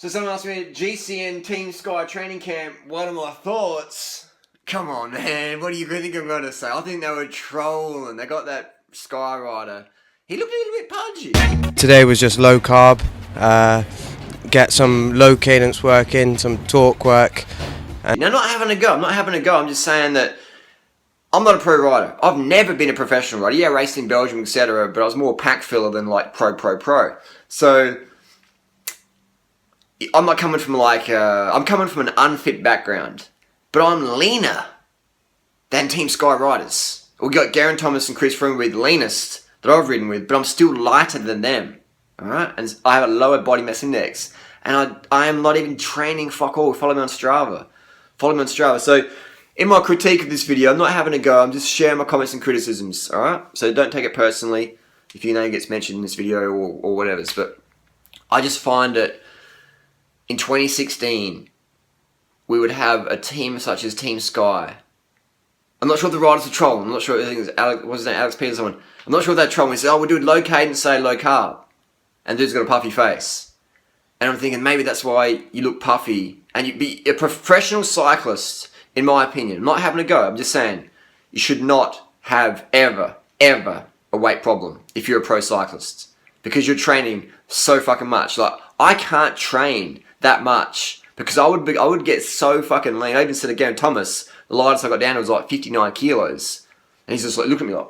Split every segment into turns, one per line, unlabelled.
So someone asked me, GCN Team Sky Training Camp, what are my thoughts? Come on, man, what do you think I'm going to say? I think they were trolling. They got that Sky Rider. He looked a little bit pudgy.
Today was just low carb, get some low cadence work in, some torque work.
Now, not having a go, I'm just saying that I'm not a pro rider. I've never been a professional rider. Yeah, I raced in Belgium, etc., but I was more pack filler than like pro. So I'm not coming from I'm coming from an unfit background, but I'm leaner than Team Sky riders. We got Garen Thomas and Chris Froome with the leanest that I've ridden with, but I'm still lighter than them. Alright? And I have a lower body mass index. And I am not even training fuck all. Follow me on Strava. So, in my critique of this video, I'm not having a go. I'm just sharing my comments and criticisms. Alright? So don't take it personally if your name gets mentioned in this video or whatever. But I just find that in 2016, we would have a team such as Team Sky. I'm not sure if the riders are trolling. I'm not sure. I think it's Alex Peters or someone. I'm not sure if they're trolling. We say, oh, we're doing low cadence, say low carb. And dude's got a puffy face. And I'm thinking maybe that's why you look puffy. And you'd be a professional cyclist, in my opinion. I'm not having a go. I'm just saying you should not have ever a weight problem if you're a pro cyclist. Because you're training so fucking much. Like, I can't train that much because I would get so fucking lean. I even said to Garen Thomas, the lightest I got down was like 59 kilos. And he's just like, look at me like,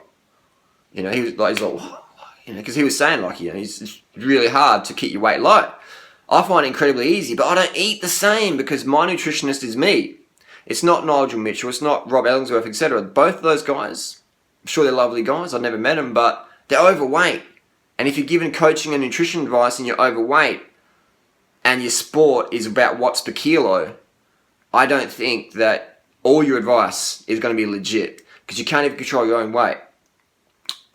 you know, he's like, what? You know, because he was saying like, you know, it's really hard to keep your weight low. I find it incredibly easy, but I don't eat the same because my nutritionist is me. It's not Nigel Mitchell, it's not Rob Ellingsworth, etc. Both of those guys, I'm sure they're lovely guys, I've never met them, but they're overweight. And if you're given coaching and nutrition advice and you're overweight and your sport is about watts per kilo, I don't think that all your advice is going to be legit because you can't even control your own weight.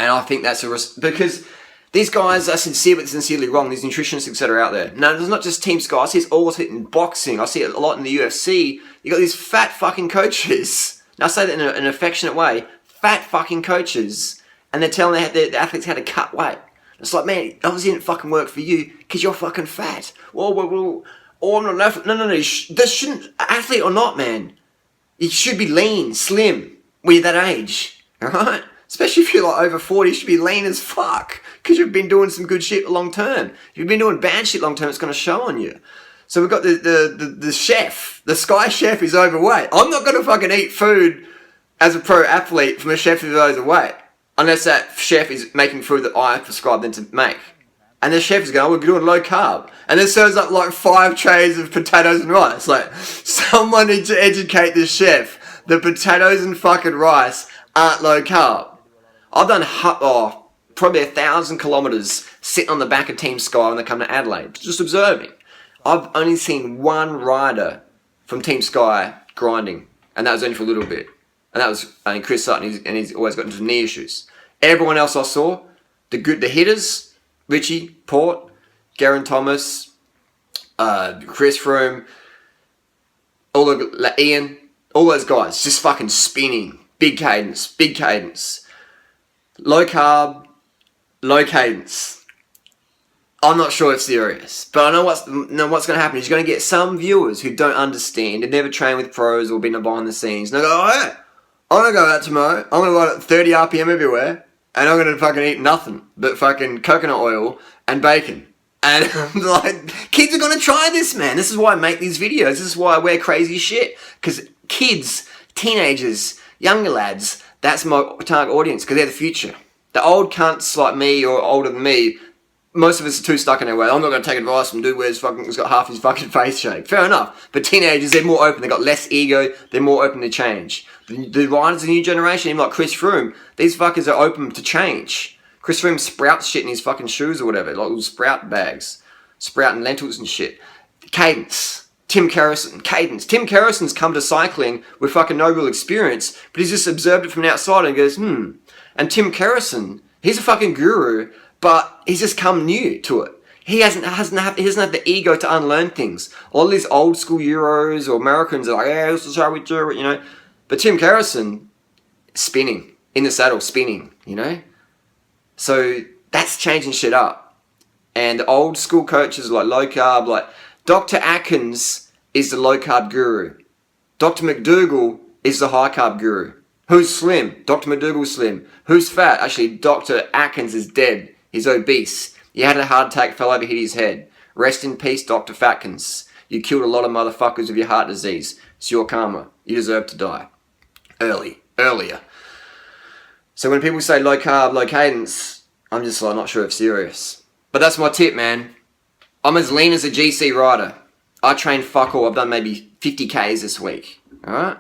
And I think that's because these guys are sincere but sincerely wrong. These nutritionists, etc. out there. No, there's not just Team Sky. I see it all in boxing. I see it a lot in the UFC. You got these fat fucking coaches. Now I say that in an affectionate way. Fat fucking coaches. And they're telling the athletes how to cut weight. It's like, man, it obviously didn't fucking work for you because you're fucking fat. No, this shouldn't, athlete or not, man. You should be lean, slim when you're that age. Alright? Especially if you're like over 40, you should be lean as fuck. Because you've been doing some good shit long term. If you've been doing bad shit long term, it's going to show on you. So we've got the chef. The Sky chef is overweight. I'm not going to fucking eat food as a pro athlete from a chef who's overweight. Unless that chef is making food that I prescribe them to make. And the chef is going, we're doing low carb. And then serves up like 5 trays of potatoes and rice. Like, someone needs to educate this chef that potatoes and fucking rice aren't low carb. I've done probably 1,000 kilometres sitting on the back of Team Sky when they come to Adelaide. Just observing. I've only seen one rider from Team Sky grinding. And that was only for a little bit. And that was Chris Sutton, and he's always got into knee issues. Everyone else I saw, the hitters, Richie, Port, Garen Thomas, Chris Froome, Ian, all those guys, just fucking spinning. Big cadence. Low carb, low cadence. I'm not sure it's serious, but I know what's going to happen is you're going to get some viewers who don't understand, have never trained with pros or been behind the scenes, and they go, oh yeah, I'm going to go out tomorrow, I'm going to ride at 30 RPM everywhere, and I'm going to fucking eat nothing but fucking coconut oil and bacon. And I'm like, kids are going to try this, man. This is why I make these videos. This is why I wear crazy shit. Because kids, teenagers, younger lads, that's my target audience because they're the future. The old cunts like me or older than me, most of us are too stuck in our way. I'm not going to take advice from dude who's got half his fucking face shaved. Fair enough. But teenagers, they're more open. They've got less ego. They're more open to change. The riders of the new generation, even like Chris Froome, these fuckers are open to change. Chris Froome sprouts shit in his fucking shoes or whatever. Like little sprout bags. Sprouting lentils and shit. Cadence. Tim Kerrison. Cadence. Tim Kerrison's come to cycling with fucking no real experience, but he's just observed it from the outside and goes, And Tim Kerrison, he's a fucking guru, but he's just come new to it. He doesn't have the ego to unlearn things. A lot of these old school Euros or Americans are like, yeah, this is how we do it, you know. But Tim Kerrison, spinning, in the saddle, spinning, you know. So that's changing shit up. And the old school coaches like low carb, like Dr. Atkins is the low carb guru. Dr. McDougall is the high carb guru. Who's slim? Dr. McDougall's slim. Who's fat? Actually, Dr. Atkins is dead. He's obese. He had a heart attack, fell over, hit his head. Rest in peace, Dr. Fatkins. You killed a lot of motherfuckers with your heart disease. It's your karma. You deserve to die. Earlier. So when people say low carb, low cadence, I'm just like not sure if serious. But that's my tip, man. I'm as lean as a GC rider. I train fuck all. I've done maybe 50 Ks this week. Alright?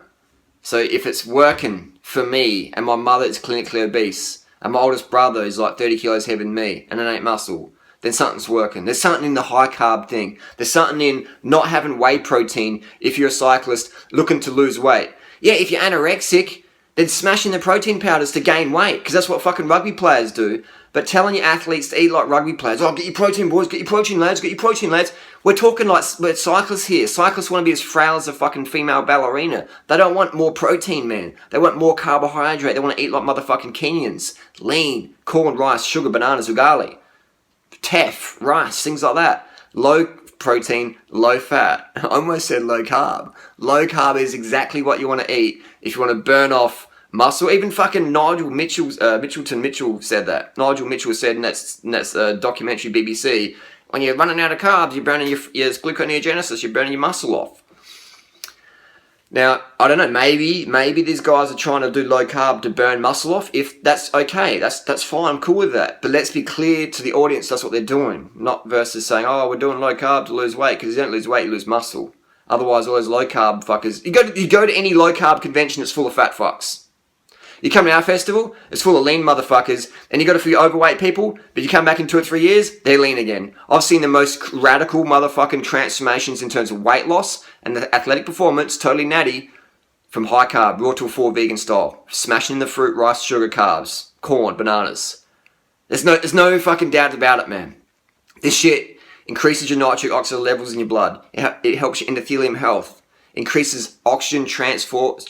So if it's working for me, and my mother is clinically obese, and my oldest brother is like 30 kilos heavier than me, and it ain't muscle, then something's working. There's something in the high carb thing. There's something in not having whey protein if you're a cyclist looking to lose weight. Yeah, if you're anorexic, then smashing the protein powders to gain weight, because that's what fucking rugby players do. But telling your athletes to eat like rugby players, oh, get your protein, boys, get your protein, lads, get your protein, lads. We're talking like we're cyclists here. Cyclists want to be as frail as a fucking female ballerina. They don't want more protein, man. They want more carbohydrate. They want to eat like motherfucking Kenyans. Lean, corn, rice, sugar, bananas, ugali. Teff, rice, things like that. Low protein, low fat. I almost said low carb. Low carb is exactly what you want to eat if you want to burn off muscle. Even fucking Nigel Mitchell said that. Nigel Mitchell said in that documentary BBC, when you're running out of carbs, you're burning your gluconeogenesis, you're burning your muscle off. Now, I don't know, maybe these guys are trying to do low carb to burn muscle off. If that's okay, that's fine, I'm cool with that. But let's be clear to the audience that's what they're doing. Not versus saying, oh, we're doing low carb to lose weight, because you don't lose weight, you lose muscle. Otherwise, all those low carb fuckers, you go to any low carb convention, it's full of fat fucks. You come to our festival, it's full of lean motherfuckers, and you got a few overweight people, but you come back in 2 or 3 years, they're lean again. I've seen the most radical motherfucking transformations in terms of weight loss and the athletic performance, totally natty, from high carb, raw till 4 vegan style. Smashing the fruit, rice, sugar, carbs, corn, bananas. There's no fucking doubt about it, man. This shit increases your nitric oxide levels in your blood. It helps your endothelium health. Increases oxygen transport,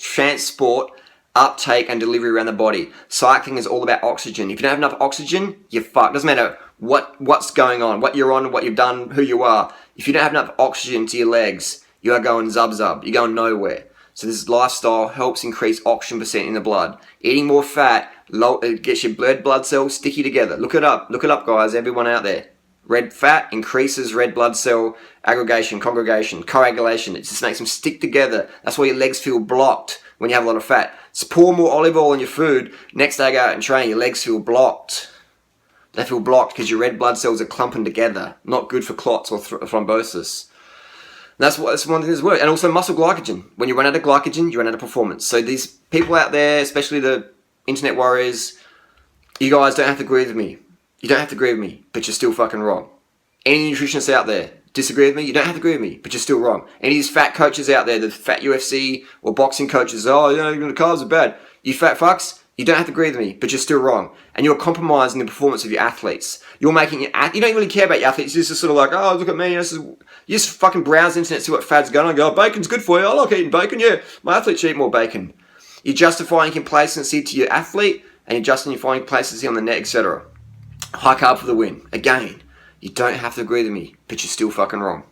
uptake and delivery around the body. Cycling is all about oxygen. If you don't have enough oxygen, you're fucked. Doesn't matter what's going on, what you're on, what you've done, who you are. If you don't have enough oxygen to your legs, you are going zub. You're going nowhere. So this lifestyle helps increase oxygen percent in the blood. Eating more fat it gets your red blood cells sticky together. Look it up, guys, everyone out there. Red fat increases red blood cell aggregation, congregation, coagulation. It just makes them stick together. That's why your legs feel blocked when you have a lot of fat. So pour more olive oil on your food. Next day go out and train, your legs feel blocked. They feel blocked because your red blood cells are clumping together. Not good for clots or thrombosis. That's one thing that's work. And also muscle glycogen. When you run out of glycogen, you run out of performance. So these people out there, especially the internet warriors, you guys don't have to agree with me. You don't have to agree with me, but you're still fucking wrong. Any nutritionists out there, disagree with me? You don't have to agree with me, but you're still wrong. Any of these fat coaches out there, the fat UFC or boxing coaches, oh, you know, the carbs are bad. You fat fucks, you don't have to agree with me, but you're still wrong. And you're compromising the performance of your athletes. You're making you don't really care about your athletes. You're just sort of like, oh, look at me. You just fucking browse the internet, see what fad's going on, and go, oh, bacon's good for you. I like eating bacon. Yeah, my athletes should eat more bacon. You're justifying complacency to your athlete, and you're justifying complacency on the net, etc. High carb for the win. Again, you don't have to agree with me, but you're still fucking wrong.